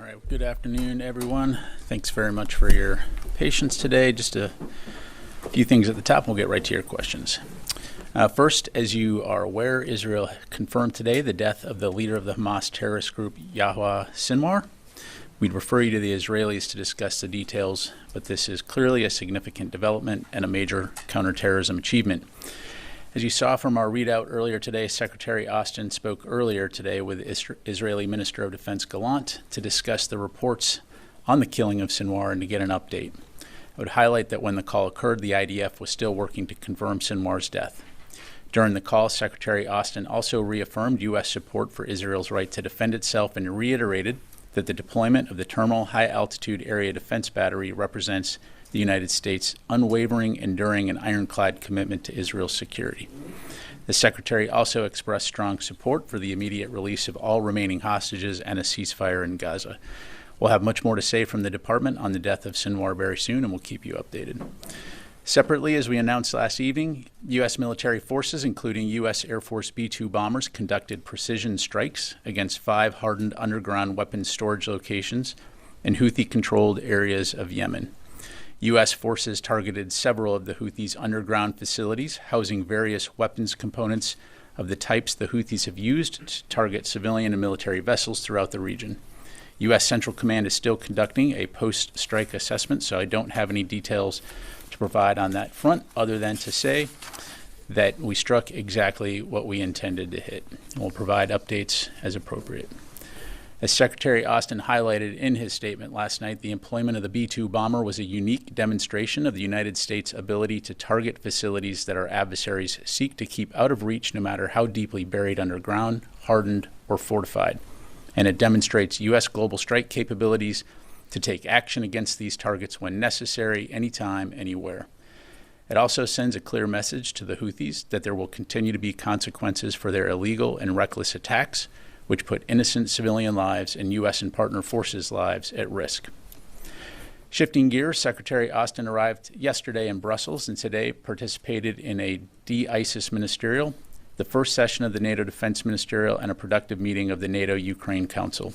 right, good afternoon, everyone. Thanks very much for your patience today. Just a few things at the top, and we'll get right to your questions. First, as you are aware, Israel confirmed today the death of the leader of the Hamas terrorist group, Yahya Sinwar. We'd refer you to the Israelis to discuss the details, but this is clearly a significant development and a major counterterrorism achievement. As you saw from our readout earlier today, Secretary Austin spoke earlier today with Israeli Minister of Defense Gallant to discuss the reports on the killing of Sinwar and to get an update. I would highlight that when the call occurred, the IDF was still working to confirm Sinwar's death. During the call, Secretary Austin also reaffirmed U.S. support for Israel's right to defend itself and reiterated that the deployment of the Terminal High Altitude Area Defense Battery represents the United States' unwavering, enduring, and ironclad commitment to Israel's security. The Secretary also expressed strong support for the immediate release of all remaining hostages and a ceasefire in Gaza. We'll have much more to say from the Department on the death of Sinwar very soon, and we'll keep you updated. Separately, as we announced last evening, U.S. military forces, including U.S. Air Force B-2 bombers, conducted precision strikes against 5 hardened underground weapons storage locations in Houthi-controlled areas of Yemen. U.S. forces targeted several of the Houthis' underground facilities, housing various weapons components of the types the Houthis have used to target civilian and military vessels throughout the region. U.S. Central Command is still conducting a post-strike assessment, so I don't have any details to provide on that front, other than to say that we struck exactly what we intended to hit. We'll provide updates as appropriate. As Secretary Austin highlighted in his statement last night, the employment of the B-2 bomber was a unique demonstration of the United States' ability to target facilities that our adversaries seek to keep out of reach, no matter how deeply buried underground, hardened, or fortified. And it demonstrates U.S. global strike capabilities to take action against these targets when necessary, anytime, anywhere. It also sends a clear message to the Houthis that there will continue to be consequences for their illegal and reckless attacks, which put innocent civilian lives and U.S. and partner forces' lives at risk. Shifting gears, Secretary Austin arrived yesterday in Brussels and today participated in a de-ISIS ministerial, the first session of the NATO Defense Ministerial, and a productive meeting of the NATO-Ukraine Council.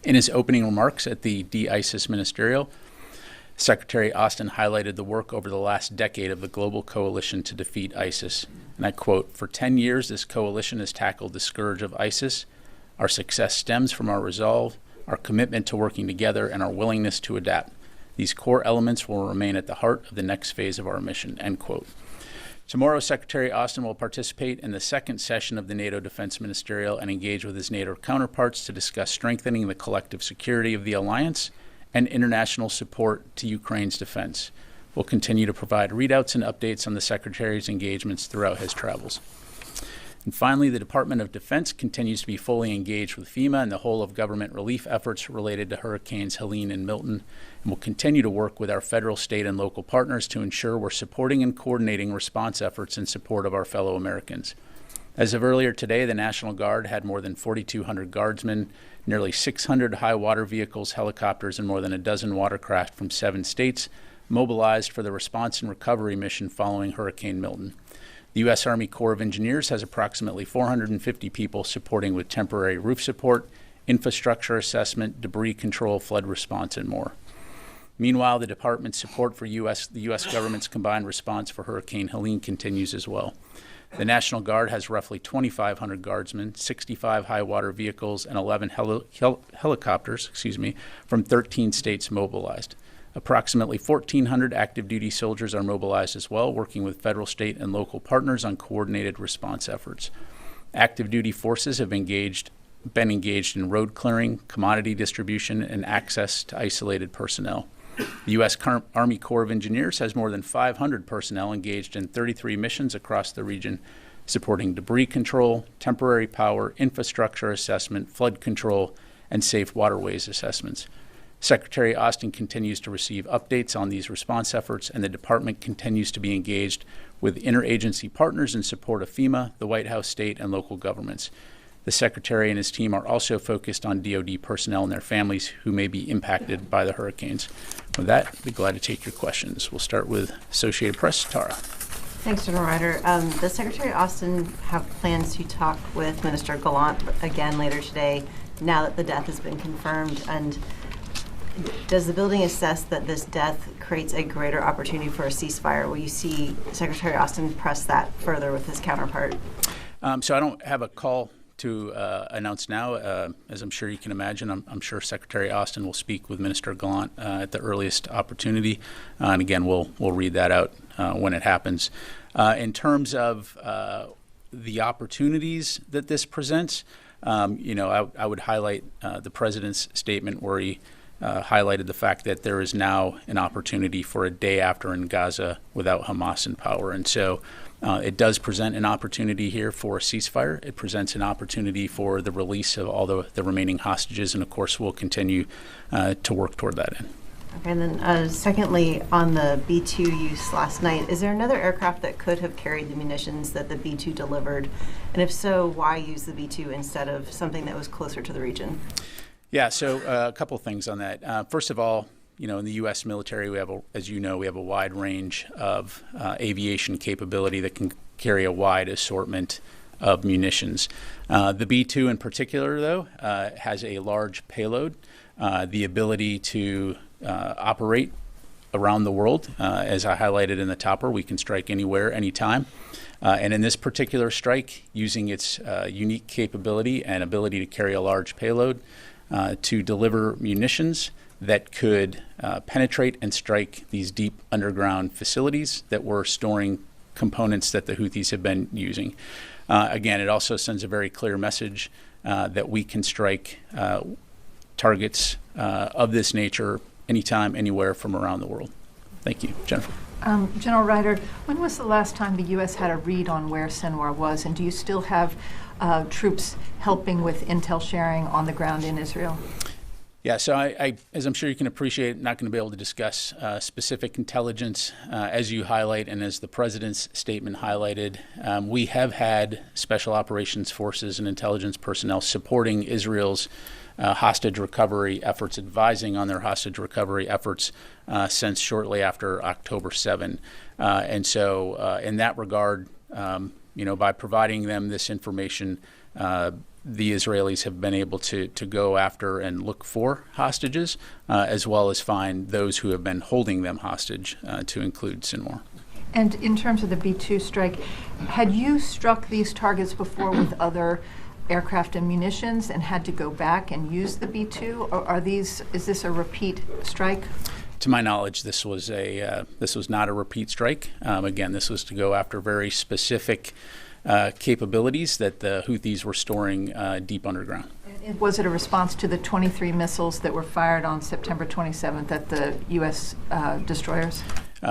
In his opening remarks at the de-ISIS ministerial, Secretary Austin highlighted the work over the last decade of the global coalition to defeat ISIS. And I quote, "For 10 years, this coalition has tackled the scourge of ISIS. Our success stems from our resolve, our commitment to working together, and our willingness to adapt. These core elements will remain at the heart of the next phase of our mission," end quote. Tomorrow, Secretary Austin will participate in the second session of the NATO Defense Ministerial and engage with his NATO counterparts to discuss strengthening the collective security of the alliance and international support to Ukraine's defense. We'll continue to provide readouts and updates on the Secretary's engagements throughout his travels. And finally, the Department of Defense continues to be fully engaged with FEMA and the whole of government relief efforts related to Hurricanes Helene and Milton, and will continue to work with our federal, state, and local partners to ensure we're supporting and coordinating response efforts in support of our fellow Americans. As of earlier today, the National Guard had more than 4,200 guardsmen, nearly 600 high water vehicles, helicopters, and more than a dozen watercraft from 7 states mobilized for the response and recovery mission following Hurricane Milton. The U.S. Army Corps of Engineers has approximately 450 people supporting with temporary roof support, infrastructure assessment, debris control, flood response, and more. Meanwhile, the department's support for the U.S. government's combined response for Hurricane Helene continues as well. The National Guard has roughly 2,500 guardsmen, 65 high water vehicles, and 11 helicopters from 13 states mobilized. Approximately 1,400 active duty soldiers are mobilized as well, working with federal, state, and local partners on coordinated response efforts. Active duty forces have been engaged in road clearing, commodity distribution, and access to isolated personnel. The U.S. Army Corps of Engineers has more than 500 personnel engaged in 33 missions across the region, supporting debris control, temporary power, infrastructure assessment, flood control, and safe waterways assessments. Secretary Austin continues to receive updates on these response efforts, and the department continues to be engaged with interagency partners in support of FEMA, the White House, state, and local governments. The Secretary and his team are also focused on DoD personnel and their families who may be impacted by the hurricanes. With that, I'd be glad to take your questions. We'll start with Associated Press. Tara. Thanks, General Ryder. Does Secretary Austin have plans to talk with Minister Gallant again later today now that the death has been confirmed? And does the building assess that this death creates a greater opportunity for a ceasefire? Will you see Secretary Austin press that further with his counterpart? So I don't have a call to announce now. As I'm sure you can imagine, I'm sure Secretary Austin will speak with Minister Gallant at the earliest opportunity. And again, we'll read that out when it happens. In terms of the opportunities that this presents, I would highlight the President's statement where he highlighted the fact that there is now an opportunity for a day after in Gaza without Hamas in power. And so it does present an opportunity here for a ceasefire. It presents an opportunity for the release of all the remaining hostages. And of course, we'll continue to work toward that end. Okay, and then secondly, on the B-2 use last night, is there another aircraft that could have carried the munitions that the B-2 delivered? And if so, why use the B-2 instead of something that was closer to the region? Yeah, so a couple things on that. First of all, in the U.S. military, we have, we have a wide range of aviation capability that can carry a wide assortment of munitions. The B-2 in particular, though, has a large payload, the ability to operate around the world. As I highlighted in the topper, we can strike anywhere, anytime. And in this particular strike, using its unique capability and ability to carry a large payload, to deliver munitions that could penetrate and strike these deep underground facilities that were storing components that the Houthis have been using. Again, it also sends a very clear message that we can strike targets of this nature anytime, anywhere from around the world. Thank you. Jennifer. General Ryder, when was the last time the U.S. had a read on where Sinwar was, and do you still have troops helping with intel sharing on the ground in Israel? Yeah, so I, as I'm sure you can appreciate, not going to be able to discuss specific intelligence. As you highlight and as the President's statement highlighted, we have had special operations forces and intelligence personnel supporting Israel's hostage recovery efforts, advising on their hostage recovery efforts since shortly after October 7. And so in that regard, by providing them this information, the Israelis have been able to go after and look for hostages, as well as find those who have been holding them hostage, to include Sinwar. And in terms of the B-2 strike, had you struck these targets before with other aircraft and munitions and had to go back and use the B-2, or is this a repeat strike? To my knowledge, this was not a repeat strike. Again, this was to go after very specific capabilities that the Houthis were storing deep underground. Was it a response to the 23 missiles that were fired on September 27th at the U.S. destroyers?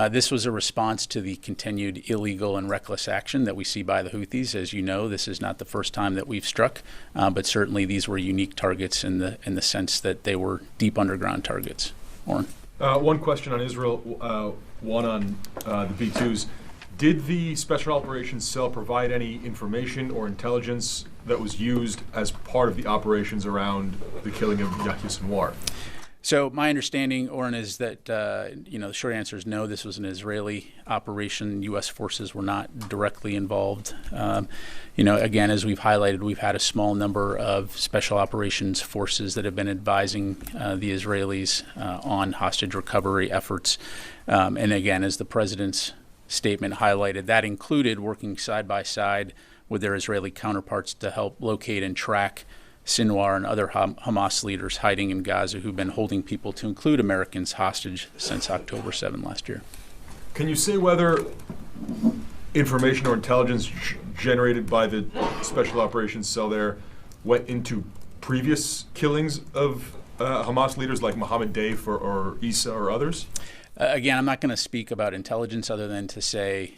This was a response to the continued illegal and reckless action that we see by the Houthis. As you know, this is not the first time that we've struck, but certainly these were unique targets in the sense that they were deep underground targets. Oren? One question on Israel, one on the B-2s. Did the Special Operations Cell provide any information or intelligence that was used as part of the operations around the killing of Yahya Sinwar? So my understanding, Oren, is that the short answer is no. This was an Israeli operation. U.S. forces were not directly involved. Again, as we've highlighted, we've had a small number of special operations forces that have been advising the Israelis on hostage recovery efforts. And again, as the President's statement highlighted, that included working side by side with their Israeli counterparts to help locate and track Sinwar and other Hamas leaders hiding in Gaza who've been holding people, to include Americans, hostage since October 7 last year. Can you say whether information or intelligence generated by the Special Operations Cell there went into previous killings of Hamas leaders like Mohammed Deif or Issa or others? Again, I'm not going to speak about intelligence other than to say,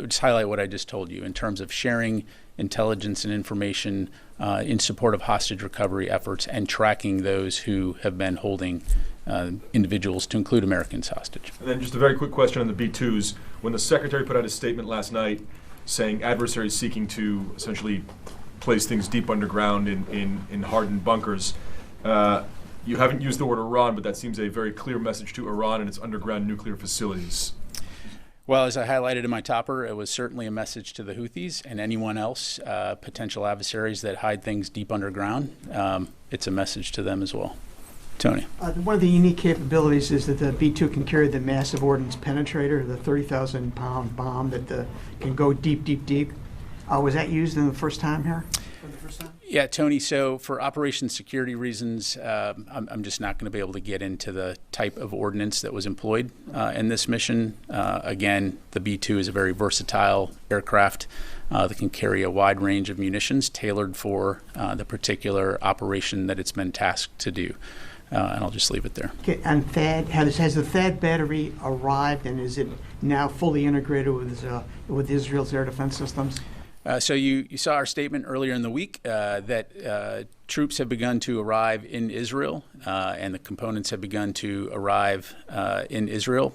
just highlight what I just told you in terms of sharing intelligence and information in support of hostage recovery efforts and tracking those who have been holding individuals, to include Americans, hostage. And then just a very quick question on the B-2s. When the Secretary put out his statement last night saying adversaries seeking to essentially place things deep underground in hardened bunkers, you haven't used the word Iran, but that seems a very clear message to Iran and its underground nuclear facilities. Well, as I highlighted in my topper, it was certainly a message to the Houthis and anyone else, potential adversaries that hide things deep underground. It's a message to them as well. Tony. One of the unique capabilities is that the B-2 can carry the massive ordnance penetrator, the 30,000-pound bomb that can go deep, deep, deep. Was that used in the first time here? For the first time? Yeah, Tony, so for operation security reasons, I'm just not going to be able to get into the type of ordnance that was employed in this mission. Again, the B-2 is a very versatile aircraft that can carry a wide range of munitions tailored for the particular operation that it's been tasked to do. And I'll just leave it there. Okay, and THAAD, has the THAAD battery arrived, and is it now fully integrated with Israel's air defense systems? So you saw our statement earlier in the week that troops have begun to arrive in Israel and the components have begun to arrive in Israel.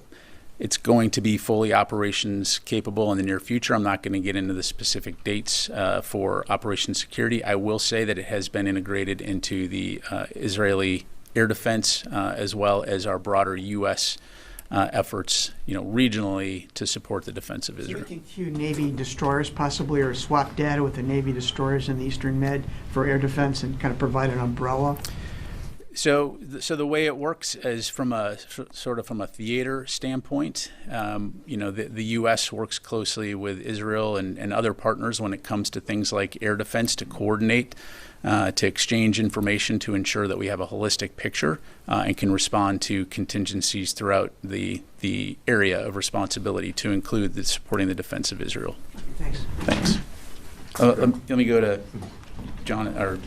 It's going to be fully operations capable in the near future. I'm not going to get into the specific dates for operation security. I will say that it has been integrated into the Israeli air defense as well as our broader U.S. Efforts, regionally to support the defense of Israel. So you think 2 Navy destroyers possibly, or swap data with the Navy destroyers in the Eastern Med for air defense and kind of provide an umbrella? So the way it works is from a theater standpoint. The U.S. works closely with Israel and other partners when it comes to things like air defense to coordinate, to exchange information to ensure that we have a holistic picture and can respond to contingencies throughout the area of responsibility, to include supporting the defense of Israel. Thanks. Let me go to John,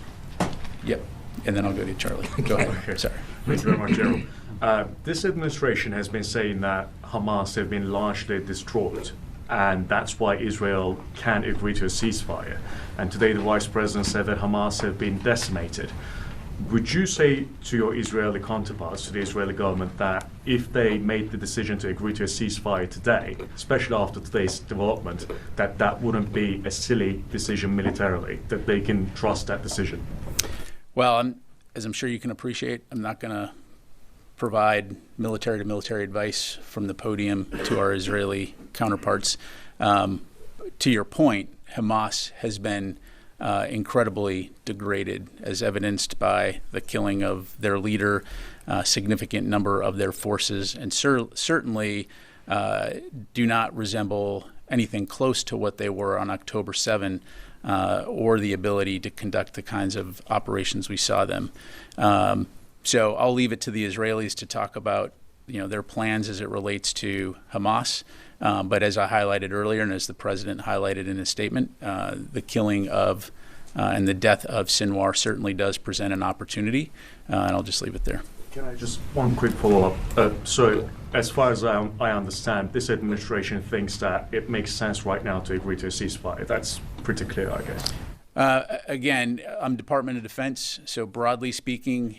yep. And then I'll go to Charlie. Go ahead. Okay. Sorry. Thank you very much, Gerald. This administration has been saying that Hamas have been largely destroyed, and that's why Israel can't agree to a ceasefire. And today the Vice President said that Hamas have been decimated. Would you say to your Israeli counterparts, to the Israeli government, that if they made the decision to agree to a ceasefire today, especially after today's development, that wouldn't be a silly decision militarily, that they can trust that decision? Well, as I'm sure you can appreciate, I'm not going to provide military-to-military advice from the podium to our Israeli counterparts. To your point, Hamas has been incredibly degraded, as evidenced by the killing of their leader, a significant number of their forces, and certainly do not resemble anything close to what they were on October 7. Or the ability to conduct the kinds of operations we saw them. So I'll leave it to the Israelis to talk about their plans as it relates to Hamas. But as I highlighted earlier, and as the president highlighted in his statement, the killing of and the death of Sinwar certainly does present an opportunity. And I'll just leave it there. Can I just one quick follow-up? So as far as I understand, this administration thinks that it makes sense right now to agree to a ceasefire. That's pretty clear, I guess. Again, I'm Department of Defense, so broadly speaking,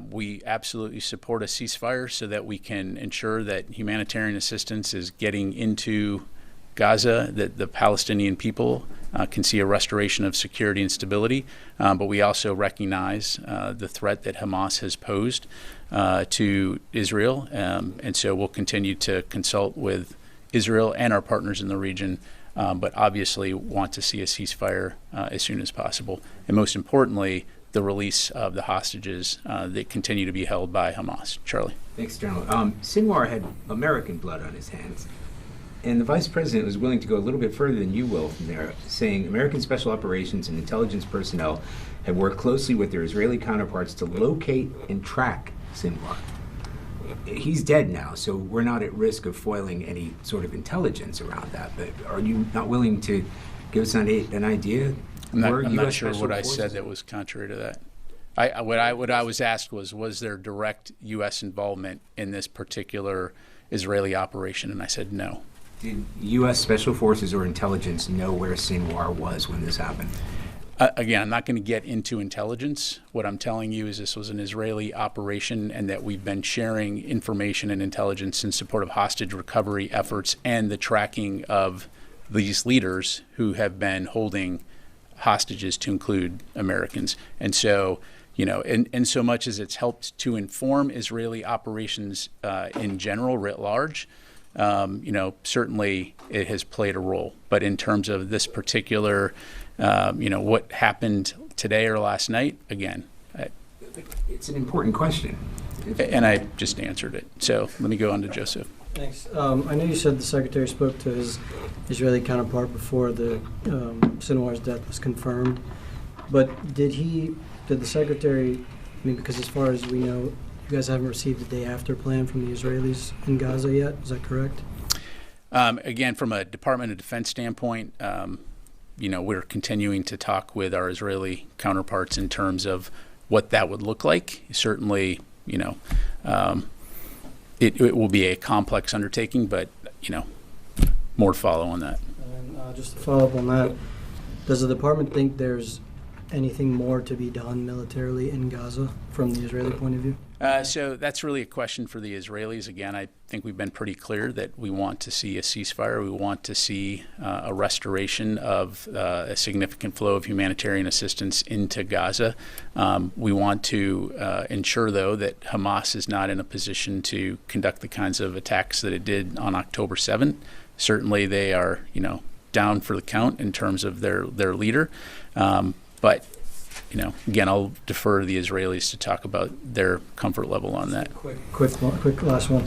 we absolutely support a ceasefire so that we can ensure that humanitarian assistance is getting into Gaza, that the Palestinian people can see a restoration of security and stability. But we also recognize the threat that Hamas has posed to Israel. And so we'll continue to consult with Israel and our partners in the region, but obviously want to see a ceasefire as soon as possible. And most importantly, the release of the hostages that continue to be held by Hamas. Charlie. Thanks, General. Sinwar had American blood on his hands. And the Vice President was willing to go a little bit further than you will from there, saying American special operations and intelligence personnel have worked closely with their Israeli counterparts to locate and track Sinwar. He's dead now, so we're not at risk of foiling any sort of intelligence around that. But are you not willing to give us an idea? I'm not sure what I said that was contrary to that. What I was asked was there direct U.S. involvement in this particular Israeli operation? And I said no. Did U.S. Special Forces or intelligence know where Sinwar was when this happened? Again, I'm not going to get into intelligence. What I'm telling you is this was an Israeli operation and that we've been sharing information and intelligence in support of hostage recovery efforts and the tracking of these leaders who have been holding hostages, to include Americans. And so, in so much as it's helped to inform Israeli operations in general, writ large, certainly it has played a role. But in terms of this particular, what happened today or last night, again, It's an important question. and I just answered it. So let me go on to Joseph. Thanks. I know you said the Secretary spoke to his Israeli counterpart before the Sinwar's death was confirmed, but did the Secretary, because as far as we know, you guys haven't received a day after plan from the Israelis in Gaza yet, is that correct? Again, from a Department of Defense standpoint, we're continuing to talk with our Israeli counterparts in terms of what that would look like. Certainly, it will be a complex undertaking, but, more to follow on that. And just to follow up on that, does the department think there's anything more to be done militarily in Gaza from the Israeli point of view? So that's really a question for the Israelis. Again, I think we've been pretty clear that we want to see a ceasefire. We want to see a restoration of a significant flow of humanitarian assistance into Gaza. We want to ensure, though, that Hamas is not in a position to conduct the kinds of attacks that it did on October 7th. Certainly they are, down for the count in terms of their leader. But again, I'll defer to the Israelis to talk about their comfort level on that. Quick last one.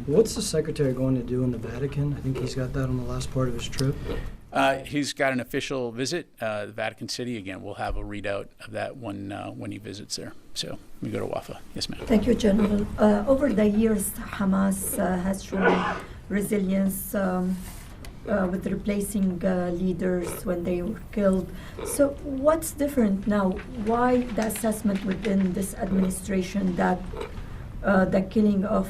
What's the Secretary going to do in the Vatican? I think he's got that on the last part of his trip. He's got an official visit, the Vatican City. Again, we'll have a readout of that when he visits there. So we go to Wafa. Yes, ma'am. Thank you, General. Over the years, Hamas has shown resilience with replacing leaders when they were killed. So what's different now? Why the assessment within this administration that the killing of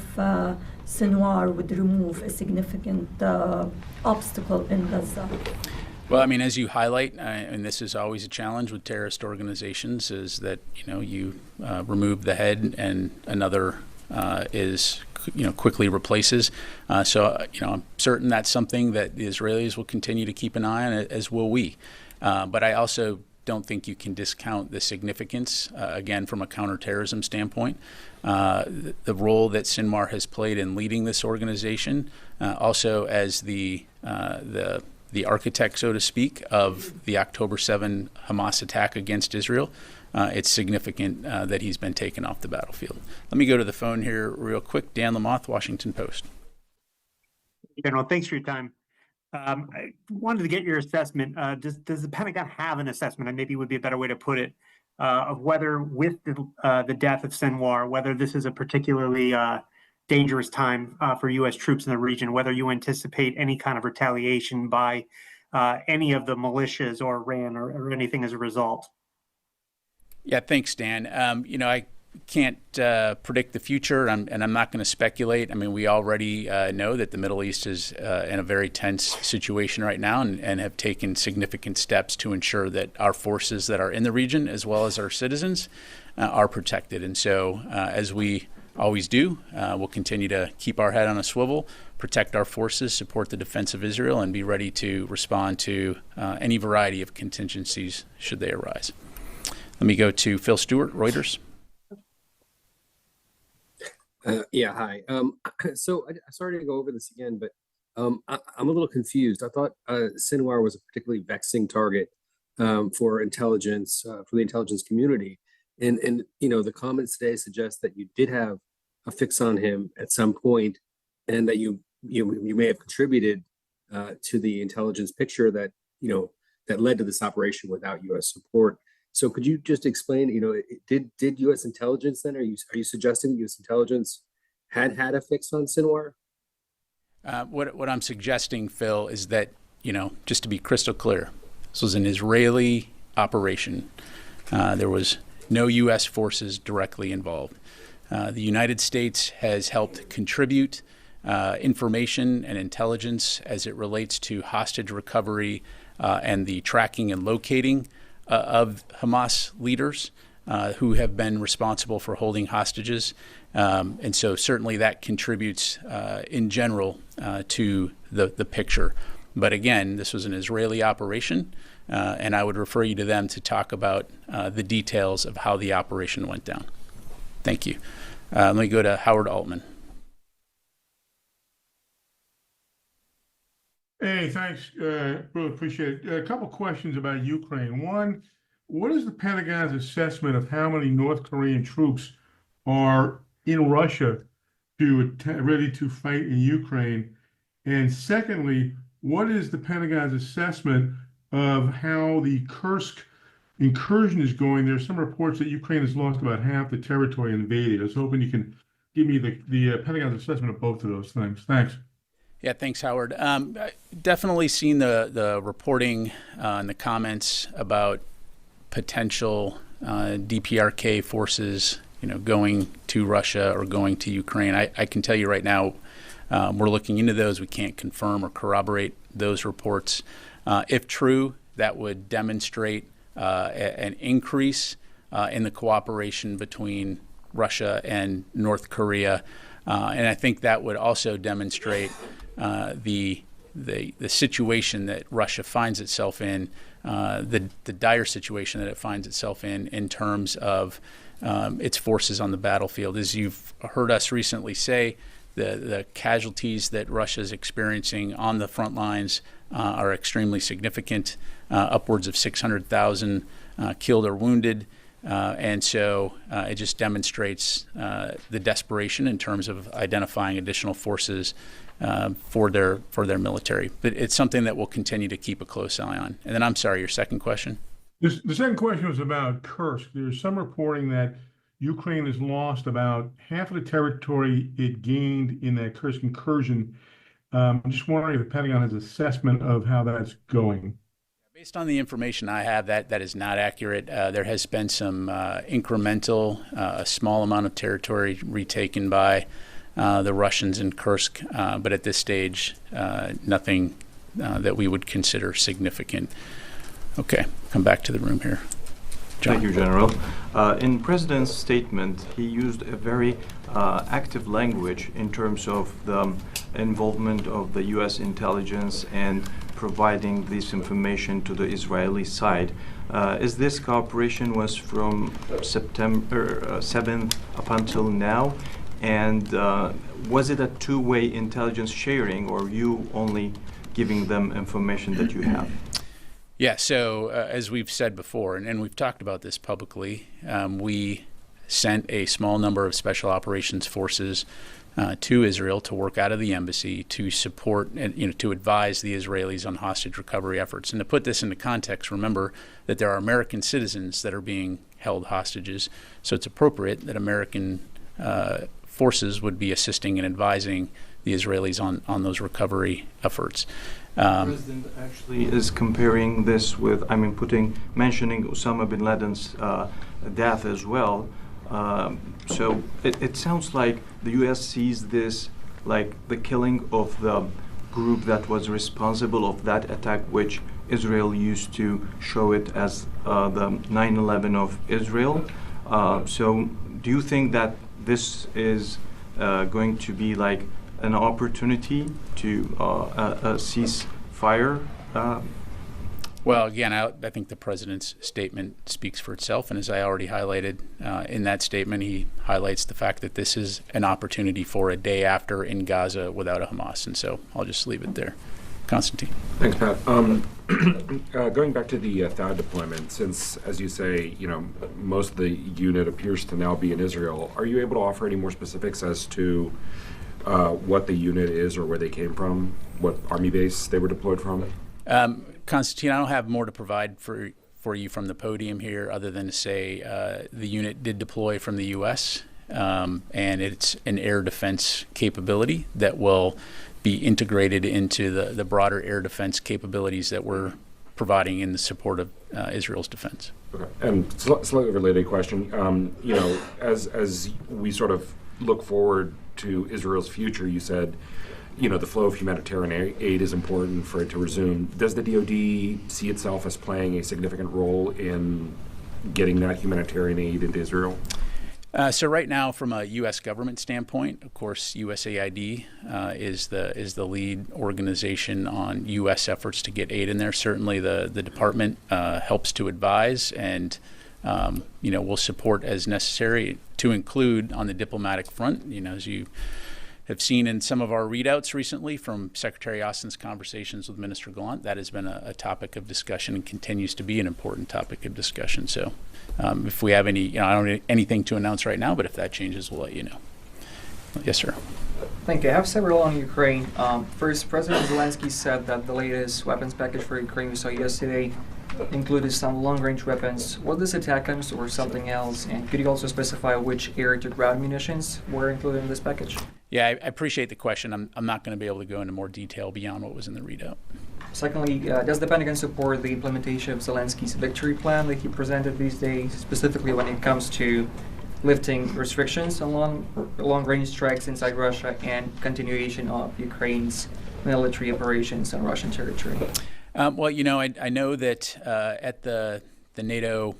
Sinwar would remove a significant obstacle in Gaza? Well, as you highlight, and this is always a challenge with terrorist organizations, is that you remove the head and another is quickly replaces. So I'm certain that's something that the Israelis will continue to keep an eye on, as will we. But I also don't think you can discount the significance, again, from a counterterrorism standpoint, the role that Sinwar has played in leading this organization, also as the architect, so to speak, of the October 7 Hamas attack against Israel. It's significant that he's been taken off the battlefield. Let me go to the phone here real quick. Dan Lamoth, Washington Post. General, thanks for your time. I wanted to get your assessment. Does the Pentagon have an assessment, and maybe would be a better way to put it, of whether with the death of Sinwar, whether this is a particularly dangerous time for U.S. troops in the region, whether you anticipate any kind of retaliation by any of the militias or Iran or anything as a result? Yeah, thanks, Dan. I can't predict the future, and I'm not going to speculate. We already know that the Middle East is in a very tense situation right now and have taken significant steps to ensure that our forces that are in the region, as well as our citizens, are protected. And so, as we always do, we'll continue to keep our head on a swivel, protect our forces, support the defense of Israel, and be ready to respond to any variety of contingencies should they arise. Let me go to Phil Stewart, Reuters. Hi. So sorry to go over this again, but I'm a little confused. I thought Sinwar was a particularly vexing target for intelligence, for the intelligence community. And the comments today suggest that you did have a fix on him at some point, and that you may have contributed to the intelligence picture that that led to this operation without U.S. support. So could you just explain, did U.S. intelligence then, are you suggesting U.S. intelligence had a fix on Sinwar? What I'm suggesting, Phil, is that, just to be crystal clear, this was an Israeli operation. There was no U.S. forces directly involved. The United States has helped contribute information and intelligence as it relates to hostage recovery and the tracking and locating of Hamas leaders who have been responsible for holding hostages. And so certainly that contributes in general to the picture. But again, this was an Israeli operation, and I would refer you to them to talk about the details of how the operation went down. Thank you. Let me go to Howard Altman. Hey, thanks. Really appreciate it. A couple questions about Ukraine. One, what is the Pentagon's assessment of how many North Korean troops are in Russia ready to fight in Ukraine? And secondly, what is the Pentagon's assessment of how the Kursk incursion is going? There are some reports that Ukraine has lost about half the territory invaded. I was hoping you can give me the Pentagon's assessment of both of those things. Thanks. Yeah, thanks, Howard. Definitely seen the reporting and the comments about potential DPRK forces, going to Russia or going to Ukraine. I can tell you right now, we're looking into those. We can't confirm or corroborate those reports. If true, that would demonstrate an increase in the cooperation between Russia and North Korea. And I think that would also demonstrate the situation that Russia finds itself in, the dire situation that it finds itself in terms of its forces on the battlefield. As you've heard us recently say, the casualties that Russia is experiencing on the front lines are extremely significant, upwards of 600,000 killed or wounded. And so it just demonstrates the desperation in terms of identifying additional forces for their military. But it's something that we'll continue to keep a close eye on. And then I'm sorry, your second question? The second question was about Kursk. There's some reporting that Ukraine has lost about half of the territory it gained in that Kursk incursion. I'm just wondering if the Pentagon has an assessment of how that's going. Based on the information I have, that is not accurate. There has been some incremental, a small amount of territory retaken by the Russians in Kursk, but at this stage, nothing that we would consider significant. Okay, come back to the room here. John. Thank you, General. In President's statement, he used a very active language in terms of the involvement of the U.S. intelligence and providing this information to the Israeli side. Is this cooperation was from September 7th up until now? And was it a two-way intelligence sharing, or you only giving them information that you have? Yeah, so as we've said before, and we've talked about this publicly, we sent a small number of special operations forces to Israel to work out of the embassy to support and to advise the Israelis on hostage recovery efforts. And to put this into context, remember that there are American citizens that are being held hostages, so it's appropriate that American forces would be assisting and advising the Israelis on those recovery efforts. The President actually is comparing this with, mentioning Osama bin Laden's death as well. So it sounds like the U.S. sees this like the killing of the group that was responsible of that attack, which Israel used to show it as the 9/11 of Israel. So do you think that this is going to be like an opportunity to cease fire? Well, again, I think the President's statement speaks for itself. And as I already highlighted in that statement, he highlights the fact that this is an opportunity for a day after in Gaza without a Hamas. And so I'll just leave it there. Constantine. Thanks, Pat. Going back to the THAAD deployment, since, as you say, most of the unit appears to now be in Israel, are you able to offer any more specifics as to what the unit is or where they came from, what Army base they were deployed from? Constantine, I don't have more to provide for you from the podium here other than to say the unit did deploy from the U.S., and it's an air defense capability that will be integrated into the broader air defense capabilities that we're providing in the support of Israel's defense. Okay. And slightly related question, as we sort of look forward to Israel's future, you said, the flow of humanitarian aid is important for it to resume. Does the DoD see itself as playing a significant role in getting that humanitarian aid into Israel? So right now, from a U.S. government standpoint, of course, USAID is the lead organization on U.S. efforts to get aid in there. Certainly, the department helps to advise and will support as necessary, to include on the diplomatic front. As you have seen in some of our readouts recently from Secretary Austin's conversations with Minister Gallant, that has been a topic of discussion and continues to be an important topic of discussion. So if we have any, I don't have anything to announce right now, but if that changes, we'll let you know. Yes, sir. Thank you. I have several on Ukraine. First, President Zelensky said that the latest weapons package for Ukraine we saw yesterday included some long-range weapons. Was this ATACMS or something else? And could you also specify which air-to-ground munitions were included in this package? Yeah, I appreciate the question. I'm not going to be able to go into more detail beyond what was in the readout. Secondly, does the Pentagon support the implementation of Zelensky's victory plan that he presented these days, specifically when it comes to lifting restrictions on long-range strikes inside Russia and continuation of Ukraine's military operations on Russian territory? Well, I know that at the NATO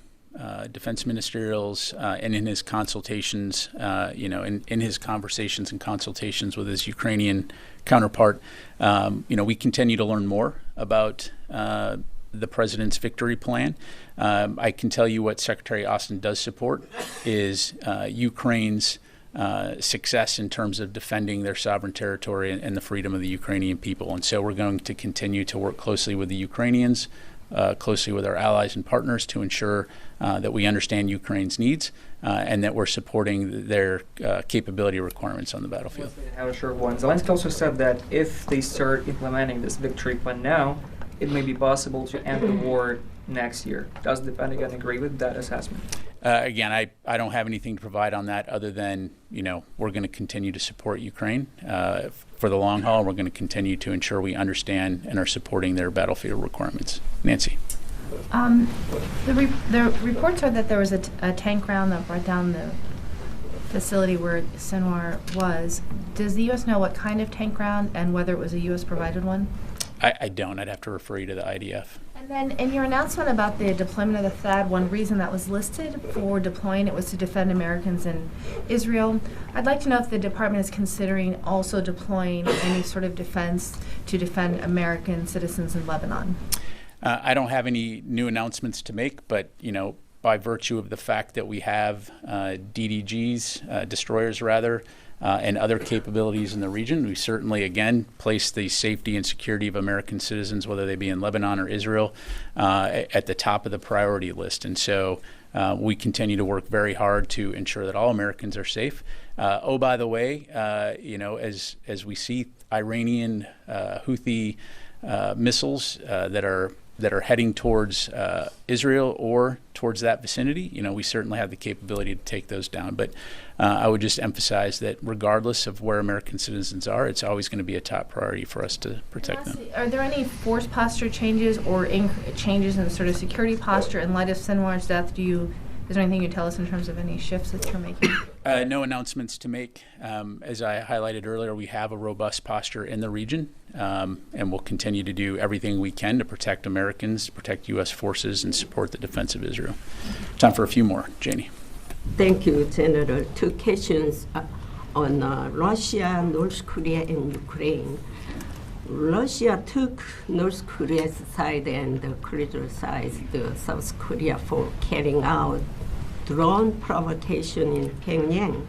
defense ministerials and in his consultations, in his conversations and consultations with his Ukrainian counterpart, we continue to learn more about the president's victory plan. I can tell you what Secretary Austin does support is Ukraine's success in terms of defending their sovereign territory and the freedom of the Ukrainian people. And so we're going to continue to work closely with the Ukrainians, closely with our allies and partners to ensure that we understand Ukraine's needs and that we're supporting their capability requirements on the battlefield. I have a short one. Zelensky also said that if they start implementing this victory plan now, it may be possible to end the war next year. Does the Pentagon agree with that assessment? Again, I don't have anything to provide on that other than, we're going to continue to support Ukraine for the long haul. We're going to continue to ensure we understand and are supporting their battlefield requirements. Nancy. The reports are that there was a tank round that brought down the facility where Sinwar was. Does the U.S. know what kind of tank round and whether it was a U.S. provided one? I don't. I'd have to refer you to the IDF. And then in your announcement about the deployment of the THAAD, one reason that was listed for deploying it was to defend Americans in Israel. I'd like to know if the department is considering also deploying any sort of defense to defend American citizens in Lebanon. I don't have any new announcements to make, but, by virtue of the fact that we have DDGs, destroyers rather, and other capabilities in the region, we certainly, again, place the safety and security of American citizens, whether they be in Lebanon or Israel, at the top of the priority list. And so we continue to work very hard to ensure that all Americans are safe. By the way, as we see Iranian Houthi missiles that are heading towards Israel or towards that vicinity, we certainly have the capability to take those down. But I would just emphasize that regardless of where American citizens are, it's always going to be a top priority for us to protect them. Are there any force posture changes or changes in sort of security posture in light of Sinwar's death? Is there anything you tell us in terms of any shifts that you're making? No announcements to make. As I highlighted earlier, we have a robust posture in the region, and we'll continue to do everything we can to protect Americans, protect U.S. forces, and support the defense of Israel. Time for a few more. Janie. Thank you, General. Two questions on Russia, North Korea, and Ukraine. Russia took North Korea's side and criticized South Korea for carrying out drone provocation in Pyongyang.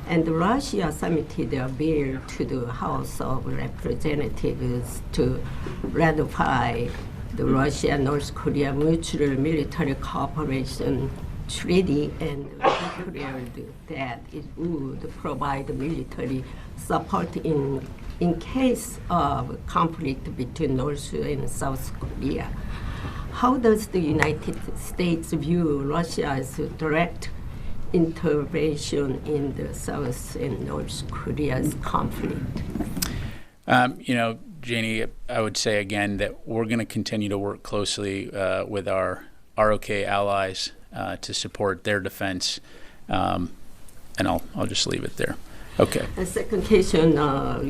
And Russia submitted a bill to the House of Representatives to ratify the Russia-North Korea Mutual Military Cooperation Treaty and declared that it would provide military support in case of conflict between North and South Korea. How does the United States view Russia's direct intervention in the South and North Korea's conflict? Janie, I would say again that we're going to continue to work closely with our ROK allies to support their defense, and I'll just leave it there. Okay. The second question,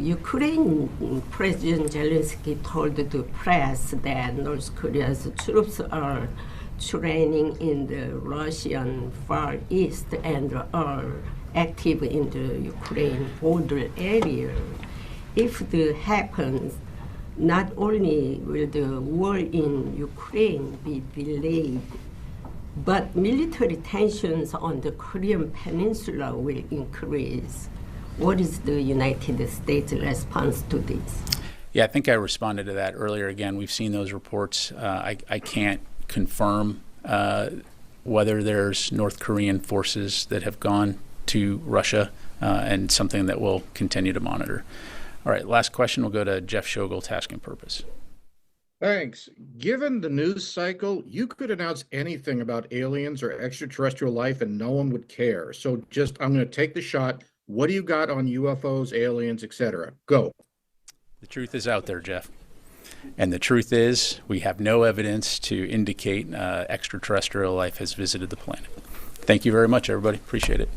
Ukraine President Zelensky told the press that North Korea's troops are training in the Russian Far East and are active in the Ukraine border area. If that happens, not only will the war in Ukraine be delayed, but military tensions on the Korean Peninsula will increase. What is the United States response to this? Yeah, I think I responded to that earlier. Again, we've seen those reports. I can't confirm whether there's North Korean forces that have gone to Russia, and something that we'll continue to monitor. All right, last question will go to Jeff Shogel, Task and Purpose. Thanks. Given the news cycle, you could announce anything about aliens or extraterrestrial life and no one would care. So I'm going to take the shot. What do you got on UFOs, aliens, etc.? Go. The truth is out there, Jeff. And the truth is we have no evidence to indicate extraterrestrial life has visited the planet. Thank you very much, everybody. Appreciate it.